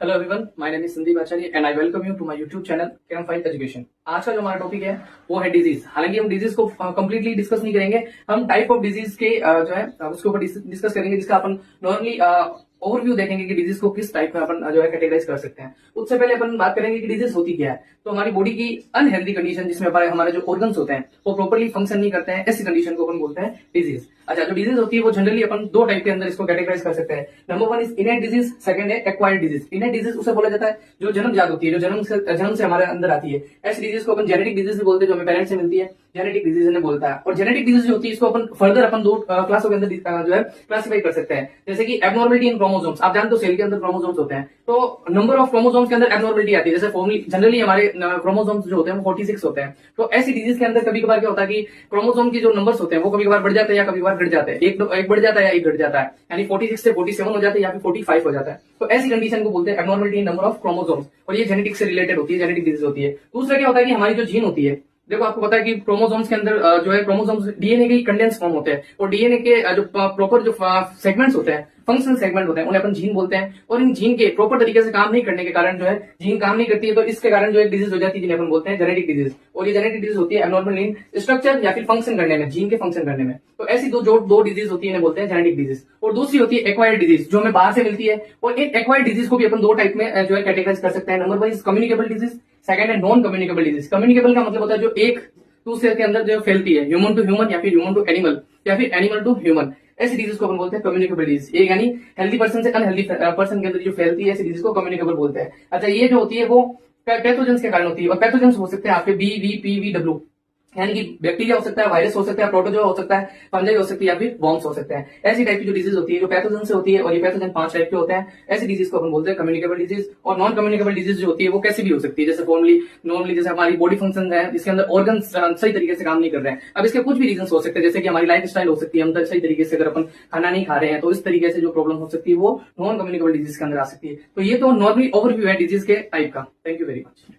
Hello everyone, my name is Sandeep Acharya and I welcome you to my YouTube channel Chem File Education. आज का जो हमारा topic है वो है डिजीज। हालांकि हम डिजीज को कंप्लीटली डिस्कस नहीं करेंगे, हम टाइप ऑफ डिजीज के जो है उसके ऊपर डिस्कस करेंगे, जिसका अपन नॉर्मली ओवरव्यू देखेंगे कि डिजीज को किस टाइप में अपन जो है कैटेगराइज कर सकते हैं। उससे पहले अपन बात करेंगे कि डिजीज होती क्या है। तो हमारी बॉडी की अनहेल्दी कंडीशन, जिसमें हमारे जो ऑर्गन्स होते हैं वो प्रॉपर्ली फंक्शन नहीं करते हैं, ऐसी कंडीशन को अपन बोलते हैं डिजीज। अच्छा, जो डिजीज होती है वो जनरली अपन दो टाइप के अंदर इसको कैटेगराइज कर सकते हैं। Number one is इनेट disease, second है एक्वायर्ड डिजीज। इनेट डिजीज उसे बोला जाता है जो जन्मजात होती है, जो जन्म से हमारे अंदर आती है। ऐसी डिजीज को अपन जेनेटिक डिजीज भी बोलते हैं, जो हमें पेरेंट्स से मिलती है, जेनेटिक डिजीज ने बोलता है। और जेनेटिक डिजीज जो होती है इसको अपन फर्दर अपन दो क्लासों के अंदर जो है क्लासिफाई कर सकते हैं। जैसे कि एबनॉर्मलिटी इन क्रोमोसोम्स, आप जानते हो सेल के अंदर क्रोमोसोम्स होते हैं, तो नंबर ऑफ क्रोमोसोम्स के अंदर एबनॉर्मलिटी आती है। जैसे फॉर्मली जनरली हमारे क्रोमोसोम्स जो होते हैं वो 46 होते हैं। तो ऐसी डिजीज के अंदर कभी कभार क्या होता है कि क्रोमोसोम की जो नंबर्स होते हैं वो कभी कभार बढ़ जाते हैं या कभी कभार घट जाते हैं। एक बढ़ जाता है या एक घट जाता है, यानी 46 से 47 हो जाता है या फिर 45 हो जाता है। तो ऐसी कंडीशन को बोलते हैं abnormality in number of chromosomes, और ये जेनेटिक से रिलेटेड होती है, जेनेटिक डिजीज होती है। दूसरा क्या होता है कि हमारी जो जीन होती है, देखो आपको पता है कि क्रोमोसोम्स के अंदर जो है क्रोमोसोम्स डीएनए के कंडेंस फॉर्म होते हैं, और डीएनए के जो प्रॉपर जो सेगमेंट्स होते हैं, फंक्शनल सेगमेंट होते हैं, उन्हें अपन जीन बोलते हैं। और इन जीन के प्रॉपर तरीके से काम नहीं करने के कारण जो है जीन काम नहीं करती है, तो इसके कारण जो एक डिजीज हो जाती है जिन्हें अपन बोलते हैं जेनेटिक डिजीज। और ये जेनेटिक डिजीज होती है एबनॉर्मल इन स्ट्रक्चर या फिर फंक्शन करने में, जीन के फंक्शन करने में। तो ऐसी दो डिजीज होती है, इन्हें बोलते हैं जेनेटिक डिजीज। और दूसरी होती है एक्वायर्ड डिजीज, जो हमें बाहर से मिलती है। और इन एक्वायर्ड डिजीज को भी अपन दो टाइप में जो है कैटेगराइज कर सकते हैं। Number one is communicable disease, second है नॉन कम्युनिकेबल डिजीज। कम्युनिकेबल का मतलब होता है जो एक दूसरे के अंदर जो फैलती है, ह्यूमन टू ह्यूमन या फिर ह्यूमन टू एनिमल या फिर एनिमल टू ह्यूमन। ऐसी डिजीज को अपन बोलते हैं कम्युनिकेबल डिजीज। ये यानी हेल्दी पर्सन से अनहेल्दी पर्सन के अंदर जो फैलती है, ऐसी डिजीज को कम्युनिकेबल बोलते हैं। अच्छा, ये जो होती है वो पैथोजेंस के कारण होती है। और पैथोजेंस हो सकते हैं आपके BVPVW, यानी कि बैक्टीरिया हो सकता है, वायरस हो सकता है, प्रोटोजोआ हो सकता है, फंजाई हो सकती है या फिर वॉर्म्स हो सकते हैं। ऐसी टाइप की जो डिजीज होती है जो पैथोजन से होती है, और ये पैथोजन 5 टाइप के होते हैं। ऐसी डिजीज को अपन बोलते हैं कम्युनिकेबल डिजीज। और नॉन कम्युनिकेबल डिजीज जो होती है वो कैसी भी हो सकती है, जैसे नॉर्मली जैसे हमारी बॉडी फंक्शन है, इसके अंदर ऑर्गन सही तरीके से काम नहीं कर रहे हैं। अब इसके कुछ भी रीजन हो सकते हैं, जैसे कि हमारी लाइफ स्टाइल हो सकती है, हम सही तरीके से अगर अपन खाना नहीं खा रहे हैं तो इस तरीके से जो प्रॉब्लम हो सकती है वो नॉन कम्युनिकेबल डिजीज के अंदर आ सकती है। तो ये तो नॉर्मली ओवरव्यू है डिजीज के टाइप का। Thank you very much.